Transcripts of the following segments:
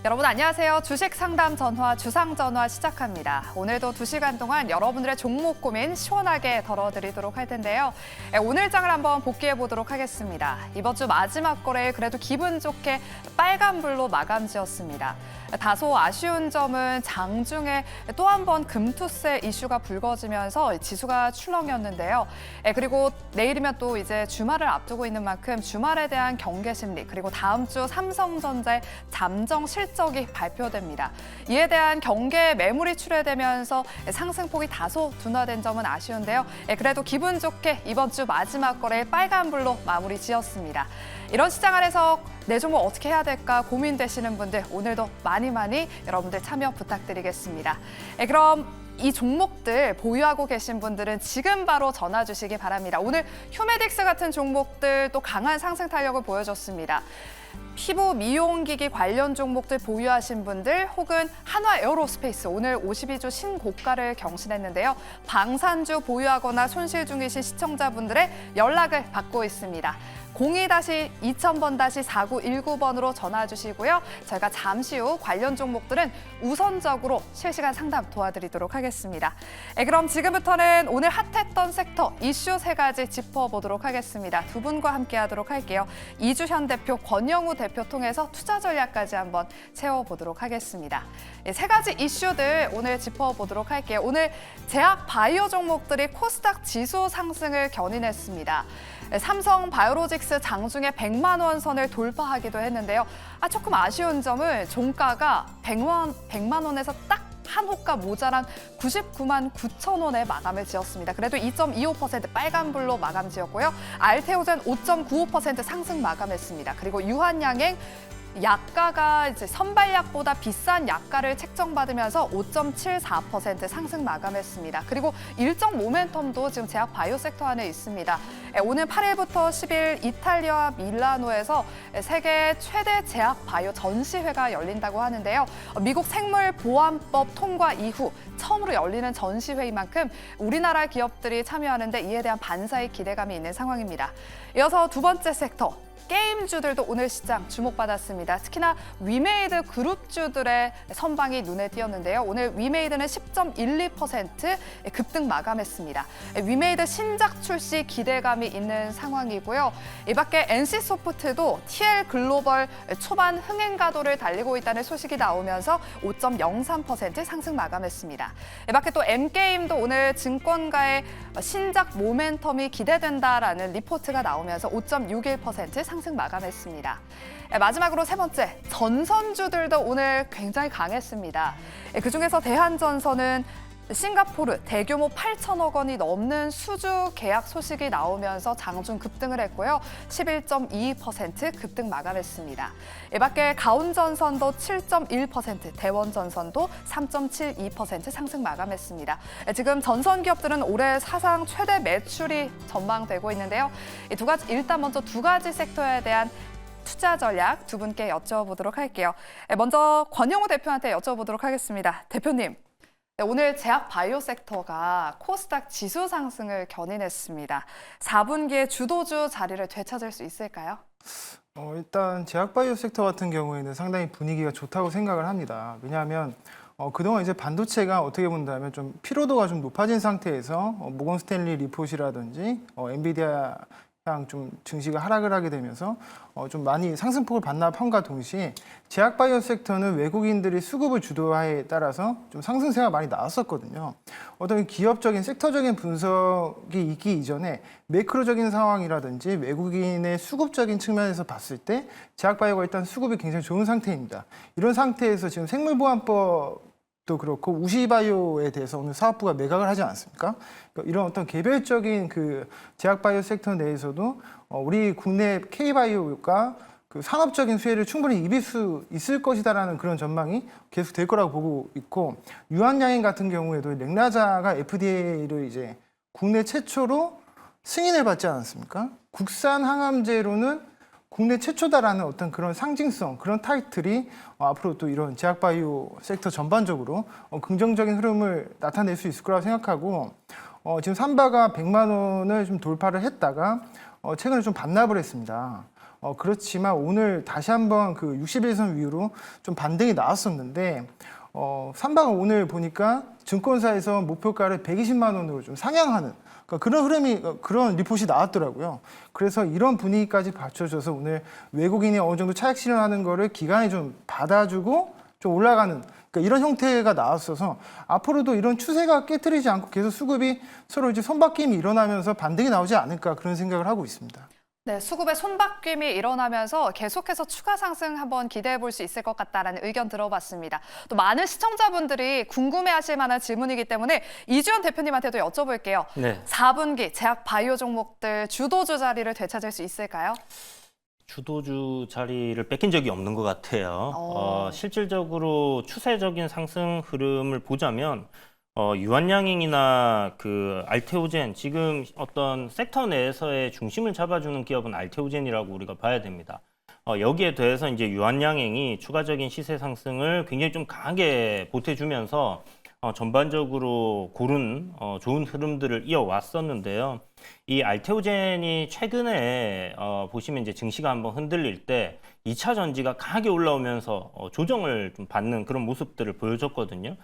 여러분 안녕하세요. 주식 상담 전화 주상 전화 시작합니다. 오늘도 2시간 동안 여러분들의 종목 고민 시원하게 덜어드리도록 할 텐데요. 오늘 장을 한번 복귀해 보도록 하겠습니다. 이번 주 마지막 거래일 그래도 기분 좋게 빨간불로 마감 지었습니다. 다소 아쉬운 점은 장중에 또 한 번 금투세 이슈가 불거지면서 지수가 출렁였는데요. 그리고 내일이면 또 이제 주말을 앞두고 있는 만큼 주말에 대한 경계 심리 그리고 다음 주 삼성전자의 잠정 실적이 발표됩니다. 이에 대한 경계 매물이 출회되면서 상승폭이 다소 둔화된 점은 아쉬운데요. 그래도 기분 좋게 이번 주 마지막 거래일 빨간불로 마무리 지었습니다. 이런 시장 안에서 내 종목 어떻게 해야 될까 고민되시는 분들 오늘도 많이 여러분들 참여 부탁드리겠습니다. 그럼 이 종목들 보유하고 계신 분들은 지금 바로 전화 주시기 바랍니다. 오늘 휴메딕스 같은 종목들 또 강한 상승 탄력을 보여줬습니다. 피부 미용기기 관련 종목들 보유하신 분들 혹은 한화 에어로스페이스 오늘 52주 신고가를 경신했는데요. 방산주 보유하거나 손실 중이신 시청자분들의 연락을 받고 있습니다. 02-2000번-4919번으로 전화 주시고요. 저희가 잠시 후 관련 종목들은 우선적으로 실시간 상담 도와드리도록 하겠습니다. 그럼 지금부터는 오늘 핫했던 섹터 이슈 3가지 짚어보도록 하겠습니다. 두 분과 함께하도록 할게요. 이주현 대표, 권영우 대표 통해서 투자 전략까지 한번 채워보도록 하겠습니다. 3가지 이슈들 오늘 짚어보도록 할게요. 오늘 제약 바이오 종목들이 코스닥 지수 상승을 견인했습니다. 삼성 바이오로직스 장중에 100만 원 선을 돌파하기도 했는데요. 조금 아쉬운 점은 종가가 100만 원에서 딱 한 호가 모자란 99만 9천 원에 마감을 지었습니다. 그래도 2.25% 빨간불로 마감 지었고요. 알테오젠 5.95% 상승 마감했습니다. 그리고 유한양행 약가가 이제 선발약보다 비싼 약가를 책정받으면서 5.74% 상승 마감했습니다. 그리고 일정 모멘텀도 지금 제약 바이오 섹터 안에 있습니다. 오늘 8일부터 10일 이탈리아 밀라노에서 세계 최대 제약 바이오 전시회가 열린다고 하는데요. 미국 생물보안법 통과 이후 처음으로 열리는 전시회인 만큼 우리나라 기업들이 참여하는데 이에 대한 반사의 기대감이 있는 상황입니다. 이어서 두 번째 섹터. 게임주들도 오늘 시장 주목받았습니다. 특히나 위메이드 그룹주들의 선방이 눈에 띄었는데요. 오늘 위메이드는 10.12% 급등 마감했습니다. 위메이드 신작 출시 기대감이 있는 상황이고요. 이 밖에 NC소프트도 TL 글로벌 초반 흥행 가도를 달리고 있다는 소식이 나오면서 5.03% 상승 마감했습니다. 이 밖에 또 M게임도 오늘 증권가의 신작 모멘텀이 기대된다라는 리포트가 나오면서 5.61% 상승 마감했습니다. 마지막으로 세 번째, 전선주들도 오늘 굉장히 강했습니다. 그중에서 대한전선은 싱가포르 대규모 8천억 원이 넘는 수주 계약 소식이 나오면서 장중 급등을 했고요. 11.22% 급등 마감했습니다. 이 밖에 가온전선도 7.1%, 대원전선도 3.72% 상승 마감했습니다. 지금 전선 기업들은 올해 사상 최대 매출이 전망되고 있는데요. 일단 먼저 두 가지 섹터에 대한 투자 전략 두 분께 여쭤보도록 할게요. 먼저 권영우 대표한테 여쭤보도록 하겠습니다. 대표님. 오늘 제약 바이오 섹터가 코스닥 지수 상승을 견인했습니다. 4분기에 주도주 자리를 되찾을 수 있을까요? 일단 제약 바이오 섹터 같은 경우에는 상당히 분위기가 좋다고 생각을 합니다. 왜냐하면 그동안 이제 반도체가 어떻게 본다면 좀 피로도가 좀 높아진 상태에서 모건 스탠리 리포트라든지 엔비디아 좀 증시가 하락을 하게 되면서 좀 많이 상승폭을 반납함과 동시에 제약 바이오 섹터는 외국인들이 수급을 주도하에 따라서 좀 상승세가 많이 나왔었거든요. 어떤 기업적인 섹터적인 분석이 있기 이전에 매크로적인 상황이라든지 외국인의 수급적인 측면에서 봤을 때 제약 바이오가 일단 수급이 굉장히 좋은 상태입니다. 이런 상태에서 지금 생물보안법 도 그렇고 우시바이오에 대해서 오늘 사업부가 매각을 하지 않습니까? 그러니까 이런 어떤 개별적인 그 제약바이오 섹터 내에서도 우리 국내 K바이오가 그 산업적인 수혜를 충분히 입을 수 있을 것이다라는 그런 전망이 계속 될 거라고 보고 있고 유한양행 같은 경우에도 렉나자가 FDA를 이제 국내 최초로 승인을 받지 않았습니까? 국산 항암제로는 국내 최초다라는 어떤 그런 상징성, 그런 타이틀이 앞으로 또 이런 제약바이오 섹터 전반적으로 긍정적인 흐름을 나타낼 수 있을 거라고 생각하고 지금 삼바가 100만 원을 좀 돌파를 했다가 최근에 좀 반납을 했습니다. 그렇지만 오늘 다시 한번 그 61선 위로 좀 반등이 나왔었는데 삼방은 오늘 보니까 증권사에서 목표가를 120만 원으로 좀 상향하는 그러니까 그런 흐름이 그런 리포트이 나왔더라고요. 그래서 이런 분위기까지 받쳐줘서 오늘 외국인이 어느 정도 차익 실현하는 거를 기관이 좀 받아주고 좀 올라가는 그러니까 이런 형태가 나왔어서 앞으로도 이런 추세가 깨트리지 않고 계속 수급이 서로 이제 손바뀜이 일어나면서 반등이 나오지 않을까 그런 생각을 하고 있습니다. 네, 수급의 손바뀜이 일어나면서 계속해서 추가 상승 한번 기대해 볼 수 있을 것 같다라는 의견 들어봤습니다. 또 많은 시청자분들이 궁금해하실 만한 질문이기 때문에 이주연 대표님한테도 여쭤볼게요. 네. 4분기 제약 바이오 종목들 주도주 자리를 되찾을 수 있을까요? 주도주 자리를 뺏긴 적이 없는 것 같아요. 실질적으로 추세적인 상승 흐름을 보자면 유한양행이나 그 알테오젠 지금 어떤 섹터 내에서의 중심을 잡아주는 기업은 알테오젠이라고 우리가 봐야 됩니다. 여기에 더해서 이제 유한양행이 추가적인 시세 상승을 굉장히 좀 강하게 보태주면서 전반적으로 고른 좋은 흐름들을 이어왔었는데요. 이 알테오젠이 최근에 보시면 이제 증시가 한번 흔들릴 때 2차 전지가 강하게 올라오면서 조정을 좀 받는 그런 모습들을 보여줬거든요.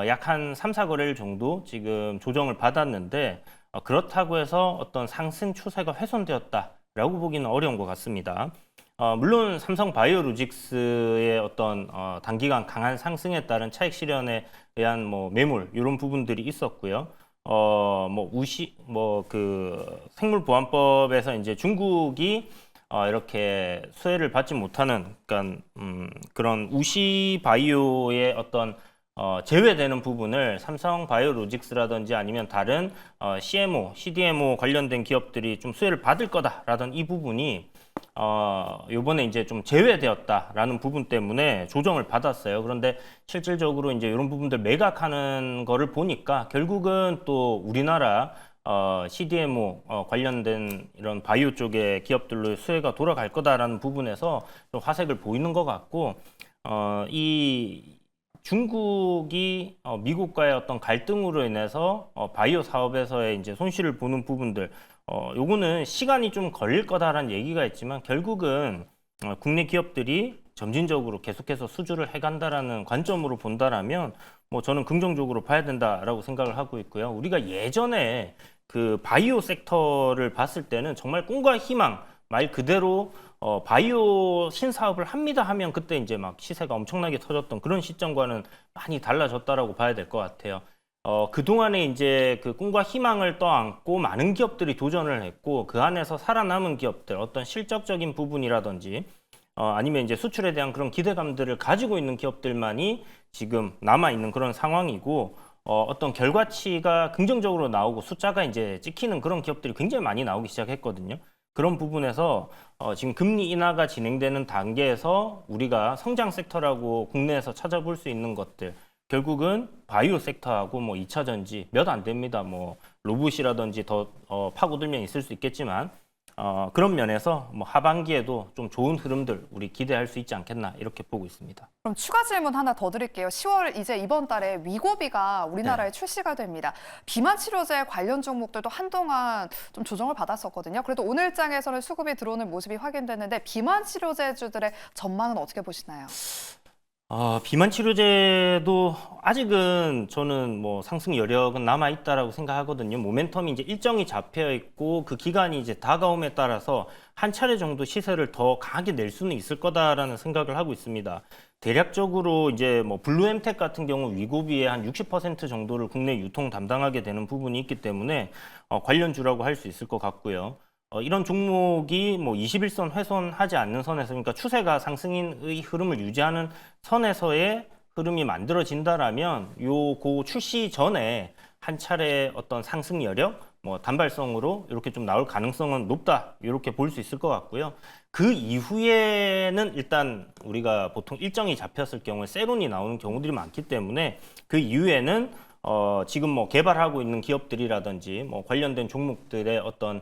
약 한 3, 4거래일 정도 지금 조정을 받았는데 그렇다고 해서 어떤 상승 추세가 훼손되었다라고 보기는 어려운 것 같습니다. 물론 삼성 바이오로직스의 어떤 단기간 강한 상승에 따른 차익 실현에 의한 뭐 매물 이런 부분들이 있었고요. 그 생물보안법에서 이제 중국이 이렇게 수혜를 받지 못하는 그러니까 그런 우시 바이오의 어떤 제외되는 부분을 삼성 바이오로직스라든지 아니면 다른 CMO, CDMO 관련된 기업들이 좀 수혜를 받을 거다라던 이 부분이 요번에 이제 좀 제외되었다라는 부분 때문에 조정을 받았어요. 그런데 실질적으로 이제 이런 부분들 매각하는 거를 보니까 결국은 또 우리나라 CDMO 관련된 이런 바이오 쪽의 기업들로 수혜가 돌아갈 거다라는 부분에서 좀 화색을 보이는 것 같고 이 중국이 미국과의 어떤 갈등으로 인해서 바이오 사업에서의 이제 손실을 보는 부분들, 요거는 시간이 좀 걸릴 거다라는 얘기가 있지만 결국은 국내 기업들이 점진적으로 계속해서 수주를 해간다라는 관점으로 본다라면 뭐 저는 긍정적으로 봐야 된다라고 생각을 하고 있고요. 우리가 예전에 그 바이오 섹터를 봤을 때는 정말 꿈과 희망 말 그대로 바이오 신사업을 합니다 하면 그때 이제 막 시세가 엄청나게 터졌던 그런 시점과는 많이 달라졌다라고 봐야 될 것 같아요. 그동안에 이제 그 꿈과 희망을 떠안고 많은 기업들이 도전을 했고 그 안에서 살아남은 기업들 어떤 실적적인 부분이라든지 아니면 이제 수출에 대한 그런 기대감들을 가지고 있는 기업들만이 지금 남아있는 그런 상황이고 어떤 결과치가 긍정적으로 나오고 숫자가 이제 찍히는 그런 기업들이 굉장히 많이 나오기 시작했거든요. 그런 부분에서 지금 금리 인하가 진행되는 단계에서 우리가 성장 섹터라고 국내에서 찾아볼 수 있는 것들 결국은 바이오 섹터하고 뭐 2차 전지 몇 안 됩니다. 뭐 로봇이라든지 더 파고들면 있을 수 있겠지만 그런 면에서 뭐 하반기에도 좀 좋은 흐름들 우리 기대할 수 있지 않겠나 이렇게 보고 있습니다. 그럼 추가 질문 하나 더 드릴게요. 10월 이제 이번 달에 위고비가 우리나라에 출시가 됩니다. 비만 치료제 관련 종목들도 한동안 좀 조정을 받았었거든요. 그래도 오늘장에서는 수급이 들어오는 모습이 확인됐는데 비만 치료제주들의 전망은 어떻게 보시나요? 비만 치료제도 아직은 저는 뭐 상승 여력은 남아 있다라고 생각하거든요. 모멘텀이 이제 일정이 잡혀 있고 그 기간이 이제 다가옴에 따라서 한 차례 정도 시세를 더 강하게 낼 수는 있을 거다라는 생각을 하고 있습니다. 대략적으로 이제 뭐 블루엠텍 같은 경우 위고비의 한 60% 정도를 국내 유통 담당하게 되는 부분이 있기 때문에 관련주라고 할 수 있을 것 같고요. 이런 종목이 뭐 21선 훼손하지 않는 선에서 그러니까 추세가 상승의 흐름을 유지하는 선에서의 흐름이 만들어진다라면 고 출시 전에 한 차례 어떤 상승 여력, 뭐 단발성으로 이렇게 좀 나올 가능성은 높다 이렇게 볼 수 있을 것 같고요. 그 이후에는 일단 우리가 보통 일정이 잡혔을 경우에 세론이 나오는 경우들이 많기 때문에 그 이후에는 지금 뭐 개발하고 있는 기업들이라든지 뭐 관련된 종목들의 어떤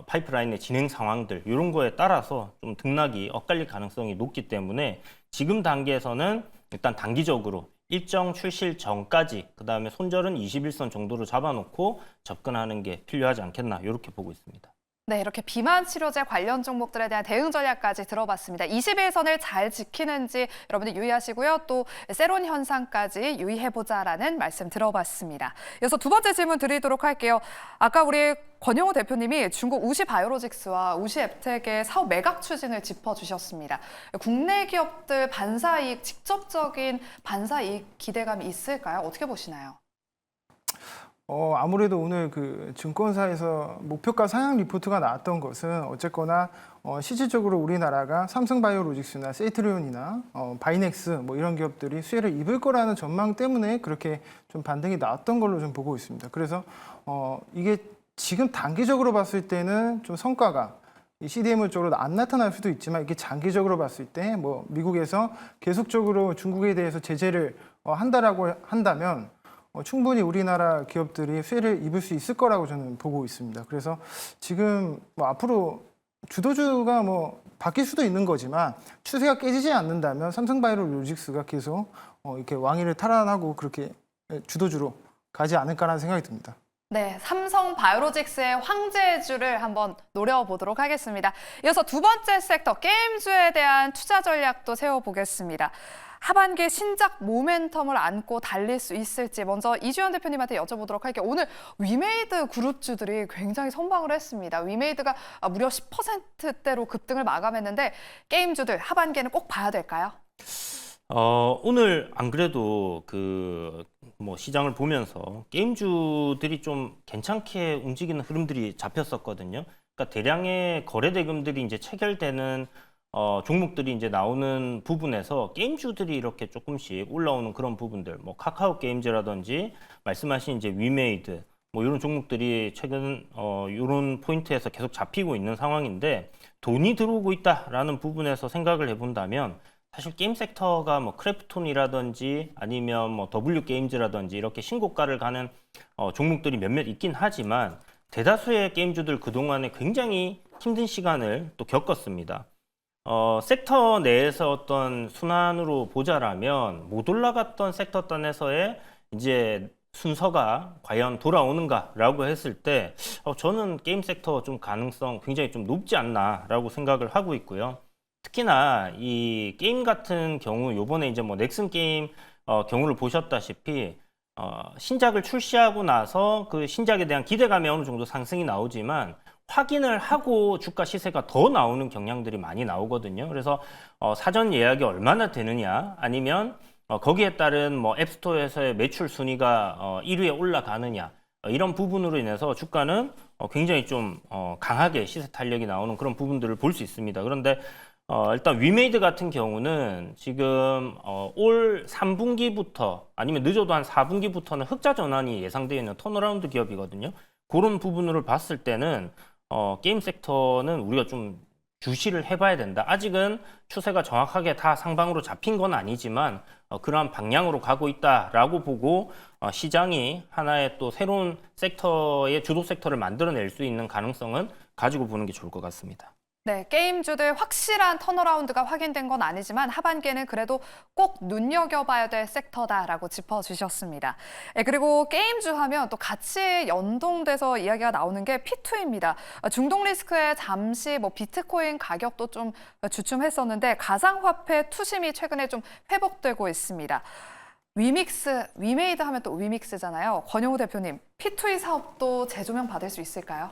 파이프라인의 진행 상황들 이런 거에 따라서 좀 등락이 엇갈릴 가능성이 높기 때문에 지금 단계에서는 일단 단기적으로 일정 출실 전까지 그다음에 손절은 21선 정도로 잡아놓고 접근하는 게 필요하지 않겠나 이렇게 보고 있습니다. 네, 이렇게 비만 치료제 관련 종목들에 대한 대응 전략까지 들어봤습니다. 21선을 잘 지키는지 여러분들 유의하시고요. 또 세론 현상까지 유의해보자라는 말씀 들어봤습니다. 이어서 두 번째 질문 드리도록 할게요. 아까 우리 권영우 대표님이 중국 우시바이오로직스와 우시앱텍의 사업 매각 추진을 짚어주셨습니다. 국내 기업들 반사이익, 직접적인 반사이익 기대감이 있을까요? 어떻게 보시나요? 아무래도 오늘 그 증권사에서 목표가 상향 리포트가 나왔던 것은 어쨌거나 실질적으로 우리나라가 삼성바이오로직스나 세이트리온이나 바이넥스 뭐 이런 기업들이 수혜를 입을 거라는 전망 때문에 그렇게 좀 반등이 나왔던 걸로 좀 보고 있습니다. 그래서 이게 지금 단기적으로 봤을 때는 좀 성과가 이 CDMO 쪽으로 안 나타날 수도 있지만 이게 장기적으로 봤을 때 뭐 미국에서 계속적으로 중국에 대해서 제재를 한다라고 한다면 충분히 우리나라 기업들이 수혜를 입을 수 있을 거라고 저는 보고 있습니다. 그래서 지금 뭐 앞으로 주도주가 뭐 바뀔 수도 있는 거지만 추세가 깨지지 않는다면 삼성바이오로직스가 계속 이렇게 왕위를 탈환하고 그렇게 주도주로 가지 않을까라는 생각이 듭니다. 네, 삼성바이오로직스의 황제주를 한번 노려보도록 하겠습니다. 이어서 두 번째 섹터, 게임주에 대한 투자 전략도 세워보겠습니다. 하반기 신작 모멘텀을 안고 달릴 수 있을지 먼저 이주연 대표님한테 여쭤보도록 할게요. 오늘 위메이드 그룹주들이 굉장히 선방을 했습니다. 위메이드가 무려 10%대로 급등을 마감했는데 게임주들 하반기에는 꼭 봐야 될까요? 오늘 안 그래도 뭐 시장을 보면서 게임주들이 좀 괜찮게 움직이는 흐름들이 잡혔었거든요. 그러니까 대량의 거래 대금들이 이제 체결되는 종목들이 이제 나오는 부분에서 게임주들이 이렇게 조금씩 올라오는 그런 부분들, 뭐 카카오 게임즈라든지 말씀하신 이제 위메이드, 뭐 이런 종목들이 최근 이런 포인트에서 계속 잡히고 있는 상황인데 돈이 들어오고 있다라는 부분에서 생각을 해본다면 사실 게임 섹터가 뭐 크래프톤이라든지 아니면 뭐 W 게임즈라든지 이렇게 신고가를 가는 종목들이 몇몇 있긴 하지만 대다수의 게임주들 그동안에 굉장히 힘든 시간을 또 겪었습니다. 섹터 내에서 어떤 순환으로 보자라면 못 올라갔던 섹터 단에서의 이제 순서가 과연 돌아오는가라고 했을 때 저는 게임 섹터 좀 가능성 굉장히 좀 높지 않나라고 생각을 하고 있고요. 특히나 이 게임 같은 경우 요번에 이제 뭐 넥슨 게임 경우를 보셨다시피 신작을 출시하고 나서 그 신작에 대한 기대감이 어느 정도 상승이 나오지만 확인을 하고 주가 시세가 더 나오는 경향들이 많이 나오거든요. 그래서 사전 예약이 얼마나 되느냐 아니면 거기에 따른 뭐 앱스토어에서의 매출 순위가 1위에 올라가느냐 이런 부분으로 인해서 주가는 굉장히 좀 강하게 시세 탄력이 나오는 그런 부분들을 볼 수 있습니다. 그런데 일단 위메이드 같은 경우는 지금 올 3분기부터 아니면 늦어도 한 4분기부터는 흑자 전환이 예상되어 있는 턴어라운드 기업이거든요. 그런 부분으로 봤을 때는 게임 섹터는 우리가 좀 주시를 해봐야 된다. 아직은 추세가 정확하게 다 상방으로 잡힌 건 아니지만 그러한 방향으로 가고 있다라고 보고 시장이 하나의 또 새로운 섹터의 주도 섹터를 만들어낼 수 있는 가능성은 가지고 보는 게 좋을 것 같습니다. 네, 게임주들 확실한 턴어라운드가 확인된 건 아니지만 하반기에는 그래도 꼭 눈여겨봐야 될 섹터다라고 짚어주셨습니다. 네, 그리고 게임주 하면 또 같이 연동돼서 이야기가 나오는 게 P2입니다. 중동 리스크에 잠시 뭐 비트코인 가격도 좀 주춤했었는데 가상화폐 투심이 최근에 좀 회복되고 있습니다. 위메이드 하면 또 위믹스잖아요. 권영우 대표님, P2E 사업도 재조명 받을 수 있을까요?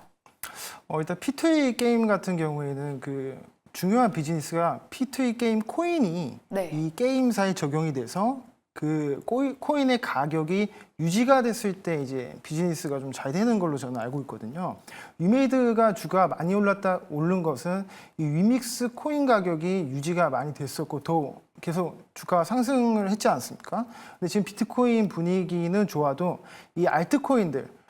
일단 P2E 게임 같은 경우에는 그 중요한 비즈니스가 P2E 게임 코인이 네. 이 게임사에 적용이 돼서 그 코인의 가격이 유지가 됐을 때 이제 비즈니스가 좀 잘 되는 걸로 저는 알고 있거든요. 위메이드가 주가 많이 오른 것은 이 위믹스 코인 가격이 유지가 많이 됐었고 더 계속 주가가 상승을 했지 않습니까? 근데 지금 비트코인 분위기는 좋아도 이 알트코인들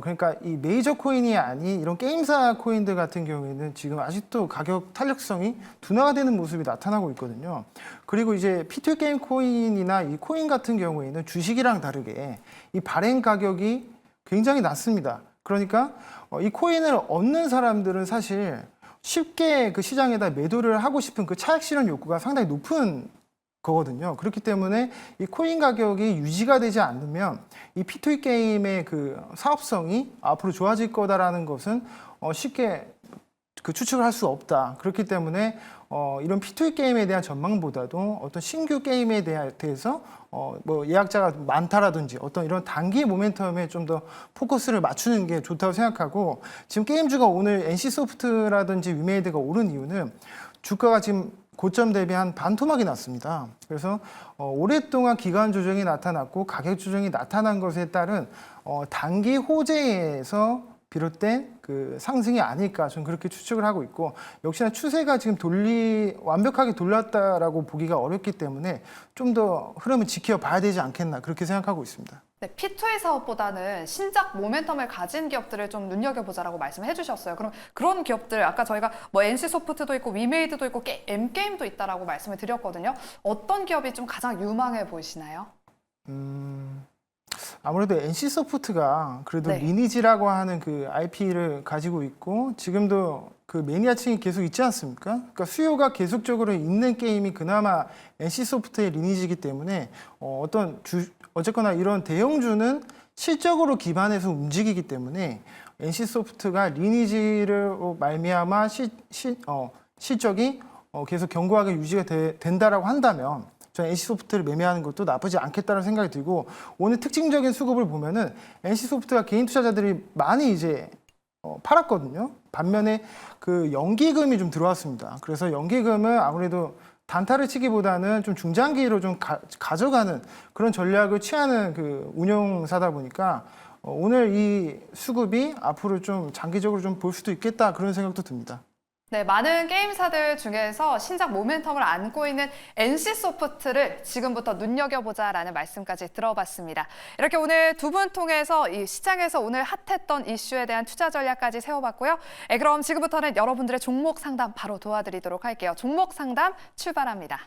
그러니까 이 메이저 코인이 아닌 이런 게임사 코인들 같은 경우에는 지금 아직도 가격 탄력성이 둔화가 되는 모습이 나타나고 있거든요. 그리고 이제 P2 게임 코인이나 이 코인 같은 경우에는 주식이랑 다르게 이 발행 가격이 굉장히 낮습니다. 그러니까 이 코인을 얻는 사람들은 사실 쉽게 그 시장에다 매도를 하고 싶은 그 차익 실현 욕구가 상당히 높은 거거든요. 그렇기 때문에 이 코인 가격이 유지가 되지 않으면 이 P2E 게임의 그 사업성이 앞으로 좋아질 거다라는 것은 쉽게 그 추측을 할 수 없다. 그렇기 때문에 이런 P2E 게임에 대한 전망보다도 어떤 신규 게임에 대해서 뭐 예약자가 많다라든지 어떤 이런 단기 모멘텀에 좀 더 포커스를 맞추는 게 좋다고 생각하고, 지금 게임주가 오늘 NC소프트라든지 위메이드가 오른 이유는 주가가 지금 고점 대비 한 반토막이 났습니다. 그래서 오랫동안 기간 조정이 나타났고 가격 조정이 나타난 것에 따른 단기 호재에서 비롯된 그 상승이 아닐까, 저는 그렇게 추측을 하고 있고, 역시나 추세가 지금 완벽하게 돌렸다라고 보기가 어렵기 때문에 좀 더 흐름을 지켜봐야 되지 않겠나, 그렇게 생각하고 있습니다. 네, P2E 사업보다는 신작 모멘텀을 가진 기업들을 좀 눈여겨보자라고 말씀을 해주셨어요. 그럼 그런 기업들, 아까 저희가 뭐 NC소프트도 있고 위메이드도 있고 M게임도 있다라고 말씀을 드렸거든요. 어떤 기업이 좀 가장 유망해 보이시나요? 아무래도 NC소프트가 그래도 네. 리니지라고 하는 그 IP를 가지고 있고, 지금도 그 매니아층이 계속 있지 않습니까? 그러니까 수요가 계속적으로 있는 게임이 그나마 NC소프트의 리니지이기 때문에 어쨌거나 이런 대형주는 실적으로 기반해서 움직이기 때문에 NC소프트가 리니지를 말미암아 실적이 계속 견고하게 유지가 된다라고 한다면 저는 NC소프트를 매매하는 것도 나쁘지 않겠다는 생각이 들고, 오늘 특징적인 수급을 보면은 NC소프트가 개인 투자자들이 많이 이제 팔았거든요. 반면에 그 연기금이 좀 들어왔습니다. 그래서 연기금은 아무래도 단타를 치기보다는 좀 중장기로 좀 가져가는 그런 전략을 취하는 그 운용사다 보니까 오늘 이 수급이 앞으로 좀 장기적으로 좀 볼 수도 있겠다, 그런 생각도 듭니다. 네, 많은 게임사들 중에서 신작 모멘텀을 안고 있는 NC소프트를 지금부터 눈여겨보자라는 말씀까지 들어봤습니다. 이렇게 오늘 두 분 통해서 이 시장에서 오늘 핫했던 이슈에 대한 투자 전략까지 세워봤고요. 그럼 지금부터는 여러분들의 종목 상담 바로 도와드리도록 할게요. 종목 상담 출발합니다.